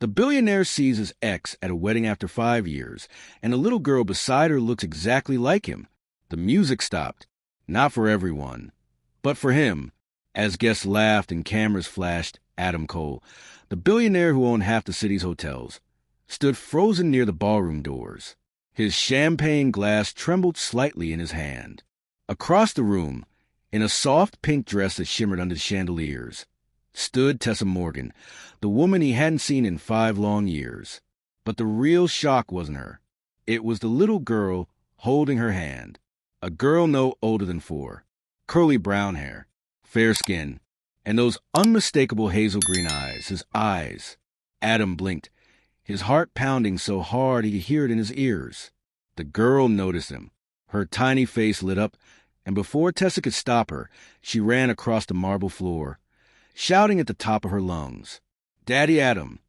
The billionaire sees his ex at a wedding after 5 years, and the little girl beside her looks exactly like him. The music stopped. Not for everyone, but for him. As guests laughed and cameras flashed, Adam Cole, the billionaire who owned half the city's hotels, stood frozen near the ballroom doors. His champagne glass trembled slightly in his hand. Across the room, in a soft pink dress that shimmered under the chandeliers, stood Tessa Morgan, the woman he hadn't seen in 5 long years. But the real shock wasn't her. It was the little girl holding her hand, a girl no older than 4, curly brown hair, fair skin, and those unmistakable hazel green eyes. His eyes. Adam blinked, his heart pounding so hard he could hear it in his ears. The girl noticed him. Her tiny face lit up, and before Tessa could stop her, she ran across the marble floor, shouting at the top of her lungs, "Daddy Adam!"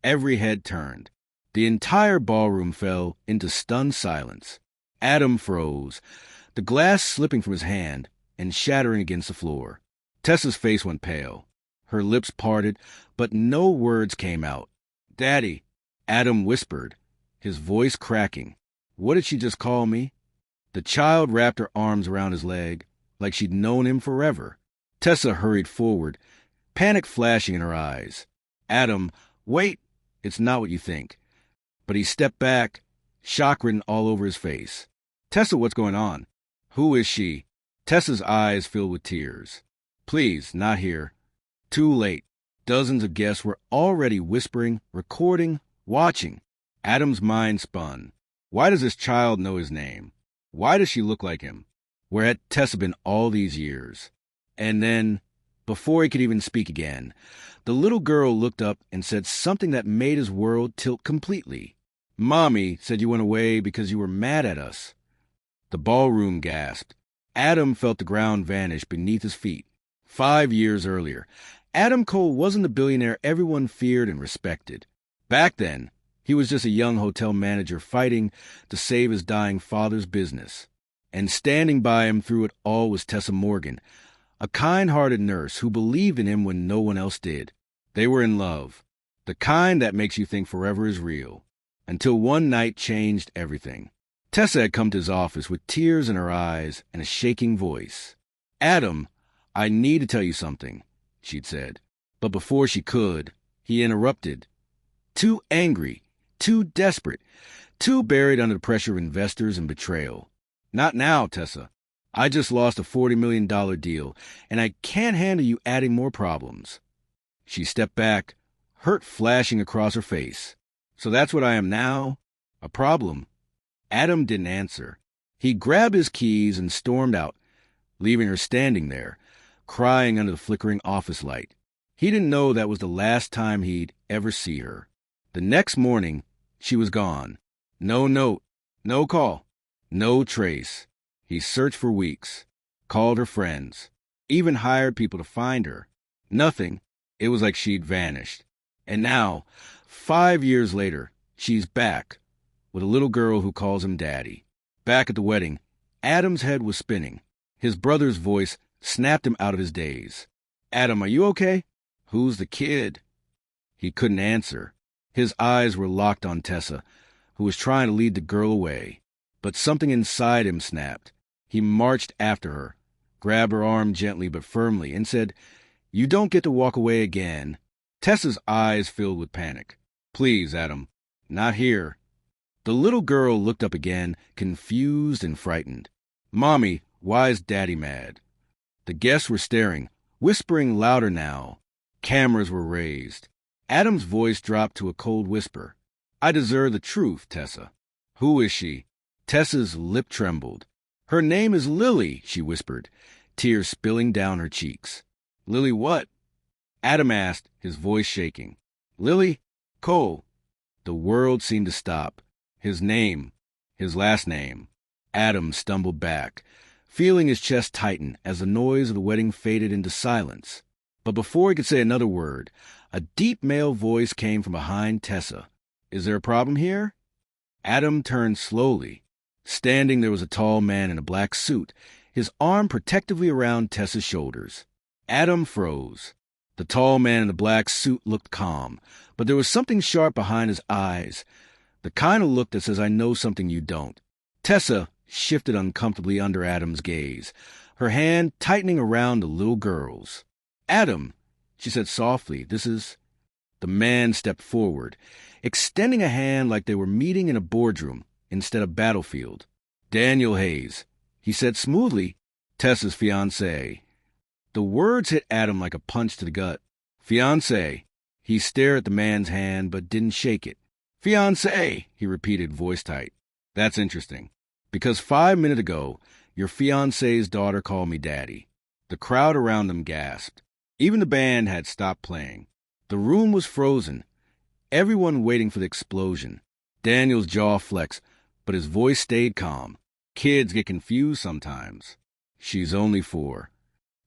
Every head turned. The entire ballroom fell into stunned silence. Adam froze, the glass slipping from his hand and shattering against the floor. Tessa's face went pale. Her lips parted, but no words came out. "Daddy," Adam whispered, his voice cracking. "What did she just call me?" The child wrapped her arms around his leg, like she'd known him forever. Tessa hurried forward, panic flashing in her eyes. "Adam, wait!" "It's not what you think." But he stepped back, shock written all over his face. "Tessa, what's going on?" "Who is she?" Tessa's eyes filled with tears. "Please, not here." Too late. Dozens of guests were already whispering, recording, watching. Adam's mind spun. Why does this child know his name? Why does she look like him? Where had Tessa been all these years? And then, before he could even speak again, the little girl looked up and said something that made his world tilt completely. "Mommy said you went away because you were mad at us." The ballroom gasped. Adam felt the ground vanish beneath his feet. 5 years earlier, Adam Cole wasn't the billionaire everyone feared and respected. Back then, he was just a young hotel manager fighting to save his dying father's business. And standing by him through it all was Tessa Morgan, a kind-hearted nurse who believed in him when no one else did. They were in love, the kind that makes you think forever is real, until one night changed everything. Tessa had come to his office with tears in her eyes and a shaking voice. "Adam, I need to tell you something," she'd said. But before she could, he interrupted. Too angry, too desperate, too buried under the pressure of investors and betrayal. "Not now, Tessa. I just lost a $40 million deal, and I can't handle you adding more problems." She stepped back, hurt flashing across her face. "So that's what I am now? A problem?" Adam didn't answer. He grabbed his keys and stormed out, leaving her standing there, crying under the flickering office light. He didn't know that was the last time he'd ever see her. The next morning, she was gone. No note, no call, no trace. He searched for weeks, called her friends, even hired people to find her. Nothing. It was like she'd vanished. And now, 5 years later, she's back, with a little girl who calls him Daddy. Back at the wedding, Adam's head was spinning. His brother's voice snapped him out of his daze. "Adam, are you okay?" "Who's the kid?" He couldn't answer. His eyes were locked on Tessa, who was trying to lead the girl away. But something inside him snapped. He marched after her, grabbed her arm gently but firmly, and said, "You don't get to walk away again." Tessa's eyes filled with panic. "Please, Adam, not here." The little girl looked up again, confused and frightened. "Mommy, why is Daddy mad?" The guests were staring, whispering louder now. Cameras were raised. Adam's voice dropped to a cold whisper. "I deserve the truth, Tessa." "Who is she?" Tessa's lip trembled. "Her name is Lily," she whispered, tears spilling down her cheeks. "Lily what?" Adam asked, his voice shaking. "Lily Cole." The world seemed to stop. His name, his last name. Adam stumbled back, feeling his chest tighten as the noise of the wedding faded into silence. But before he could say another word, a deep male voice came from behind Tessa. "Is there a problem here?" Adam turned slowly. Standing there was a tall man in a black suit, his arm protectively around Tessa's shoulders. Adam froze. The tall man in the black suit looked calm, but there was something sharp behind his eyes, the kind of look that says, I know something you don't. Tessa shifted uncomfortably under Adam's gaze, her hand tightening around the little girl's. Adam, she said softly, this is... The man stepped forward, extending a hand like they were meeting in a boardroom instead of battlefield. Daniel Hayes, he said smoothly, Tessa's fiancé. The words hit Adam like a punch to the gut. Fiancé. He stared at the man's hand but didn't shake it. Fiancé, he repeated, voice tight. That's interesting, because 5 minutes ago, your fiancé's daughter called me daddy. The crowd around them gasped. Even the band had stopped playing. The room was frozen, everyone waiting for the explosion. Daniel's jaw flexed, but his voice stayed calm. Kids get confused sometimes. She's only 4.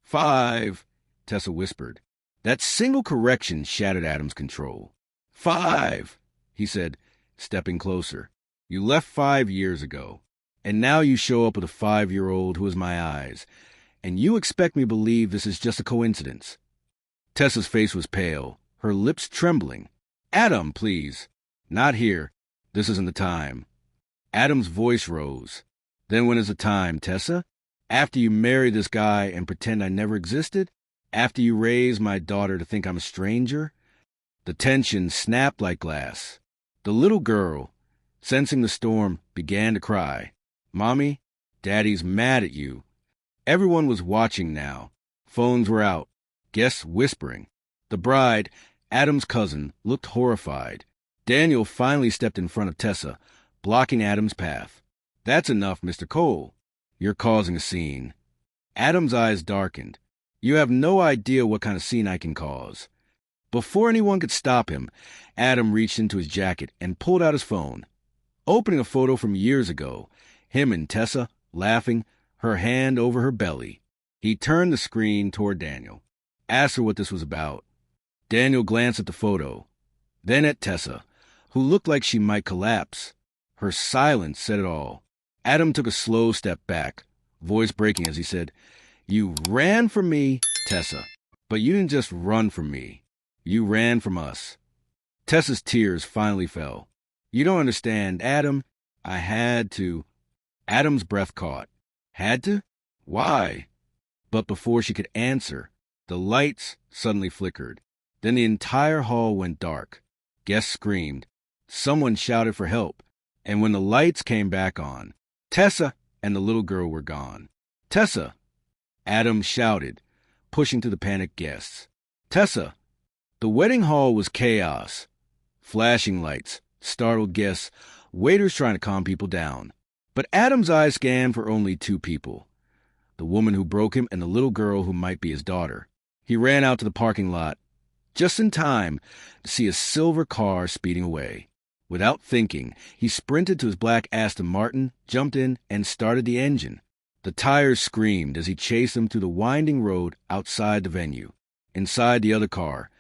5, Tessa whispered. That single correction shattered Adam's control. 5, he said, stepping closer. You left 5 years ago, and now you show up with a 5-year-old who is my eyes, and you expect me to believe this is just a coincidence. Tessa's face was pale, her lips trembling. Adam, please. Not here. This isn't the time. Adam's voice rose. Then when is the time, Tessa? After you marry this guy and pretend I never existed? After you raise my daughter to think I'm a stranger? The tension snapped like glass. The little girl, sensing the storm, began to cry. Mommy, Daddy's mad at you. Everyone was watching now. Phones were out. Guests whispering. The bride, Adam's cousin, looked horrified. Daniel finally stepped in front of Tessa, blocking Adam's path. That's enough, Mr. Cole. You're causing a scene. Adam's eyes darkened. You have no idea what kind of scene I can cause. Before anyone could stop him, Adam reached into his jacket and pulled out his phone. Opening a photo from years ago, him and Tessa, laughing, her hand over her belly. He turned the screen toward Daniel, asked her what this was about. Daniel glanced at the photo, then at Tessa, who looked like she might collapse. Her silence said it all. Adam took a slow step back, voice breaking as he said, You ran from me, Tessa, but you didn't just run from me. You ran from us. Tessa's tears finally fell. You don't understand, Adam. I had to. Adam's breath caught. Had to? Why? But before she could answer, the lights suddenly flickered. Then the entire hall went dark. Guests screamed. Someone shouted for help. And when the lights came back on, Tessa and the little girl were gone. Tessa! Adam shouted, pushing to the panicked guests. Tessa! The wedding hall was chaos. Flashing lights, startled guests, waiters trying to calm people down. But Adam's eyes scanned for only 2 people. The woman who broke him and the little girl who might be his daughter. He ran out to the parking lot, just in time to see a silver car speeding away. Without thinking, he sprinted to his black Aston Martin, jumped in, and started the engine. The tires screamed as he chased them through the winding road outside the venue. Inside the other car,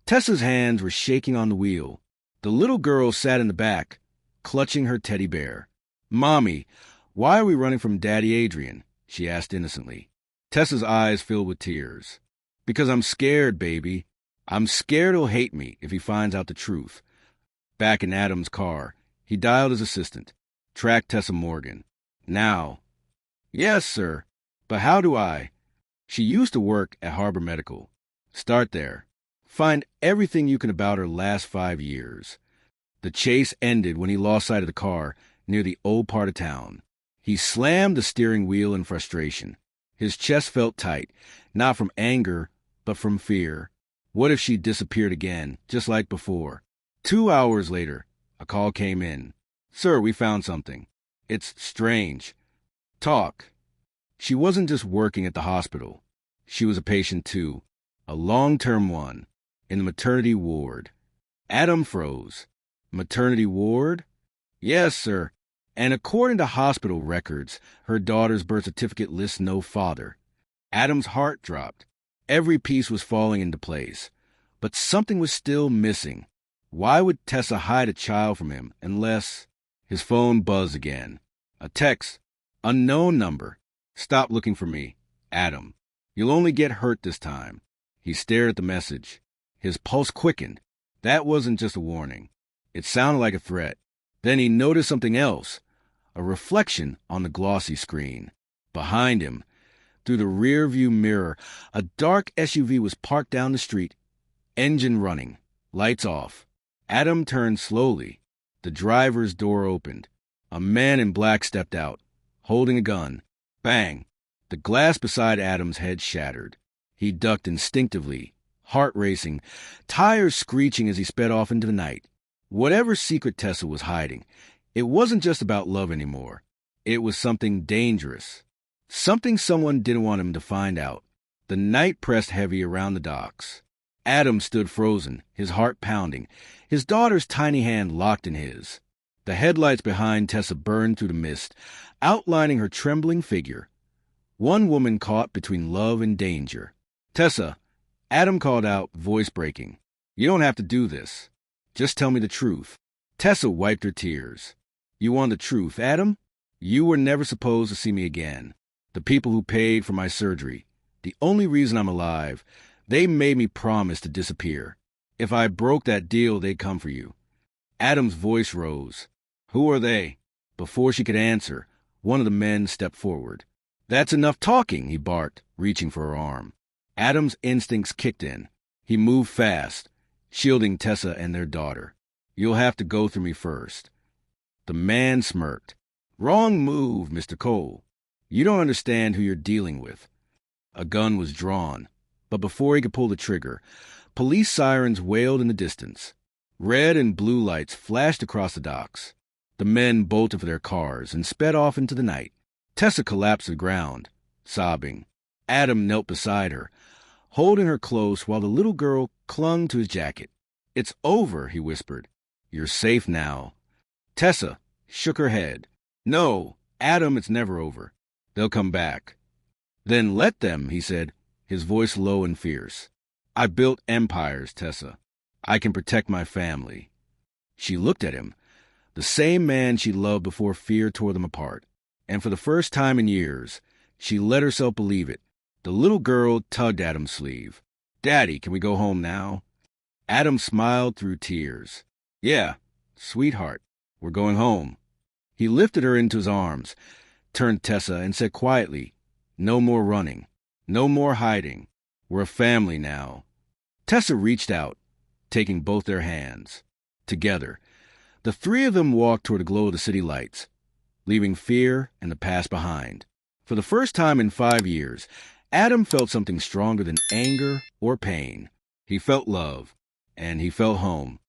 Tessa's hands were shaking on the wheel. The little girl sat in the back, clutching her teddy bear. Mommy, why are we running from Daddy Adrian? She asked innocently. Tessa's eyes filled with tears. Because I'm scared, baby. I'm scared he'll hate me if he finds out the truth. Back in Adam's car, he dialed his assistant. Track Tessa Morgan. Now. Yes, sir. But how do I? She used to work at Harbor Medical. Start there. Find everything you can about her last 5 years. The chase ended when he lost sight of the car near the old part of town. He slammed the steering wheel in frustration. His chest felt tight, not from anger, but from fear. What if she disappeared again, just like before? 2 hours later, a call came in. Sir, we found something. It's strange. Talk. She wasn't just working at the hospital. She was a patient too. A long-term one. In the maternity ward. Adam froze. Maternity ward? Yes, sir. And according to hospital records, her daughter's birth certificate lists no father. Adam's heart dropped. Every piece was falling into place. But something was still missing. Why would Tessa hide a child from him unless... His phone buzzed again. A text. Unknown number. Stop looking for me. Adam. You'll only get hurt this time. He stared at the message. His pulse quickened. That wasn't just a warning. It sounded like a threat. Then he noticed something else, a reflection on the glossy screen. Behind him, through the rear-view mirror, a dark SUV was parked down the street, engine running, lights off. Adam turned slowly. The driver's door opened. A man in black stepped out, holding a gun. Bang! The glass beside Adam's head shattered. He ducked instinctively, heart racing, tires screeching as he sped off into the night. Whatever secret Tessa was hiding, it wasn't just about love anymore. It was something dangerous. Something someone didn't want him to find out. The night pressed heavy around the docks. Adam stood frozen, his heart pounding, his daughter's tiny hand locked in his. The headlights behind Tessa burned through the mist, outlining her trembling figure. One woman caught between love and danger. "Tessa," Adam called out, voice breaking. "You don't have to do this. Just tell me the truth." Tessa wiped her tears. "You want the truth, Adam? You were never supposed to see me again. The people who paid for my surgery, the only reason I'm alive, they made me promise to disappear. If I broke that deal, they'd come for you." Adam's voice rose. "Who are they?" Before she could answer, one of the men stepped forward. "That's enough talking," he barked, reaching for her arm. Adam's instincts kicked in. He moved fast, shielding Tessa and their daughter. "You'll have to go through me first." The man smirked. "Wrong move, Mr. Cole. You don't understand who you're dealing with." A gun was drawn, but before he could pull the trigger, police sirens wailed in the distance. Red and blue lights flashed across the docks. The men bolted for their cars and sped off into the night. Tessa collapsed to the ground, sobbing. Adam knelt beside her, holding her close while the little girl clung to his jacket. "It's over," he whispered. "You're safe now." Tessa shook her head. "No, Adam, it's never over. They'll come back." "Then let them," he said, his voice low and fierce. "I built empires, Tessa. I can protect my family." She looked at him, the same man she loved before fear tore them apart. And for the first time in years, she let herself believe it. The little girl tugged Adam's sleeve. "Daddy, can we go home now?" Adam smiled through tears. "Yeah, sweetheart, we're going home." He lifted her into his arms, turned Tessa, and said quietly, "No more running. No more hiding. We're a family now." Tessa reached out, taking both their hands. Together, the three of them walked toward the glow of the city lights, leaving fear and the past behind. For the first time in 5 years, Adam felt something stronger than anger or pain. He felt love, and he felt home.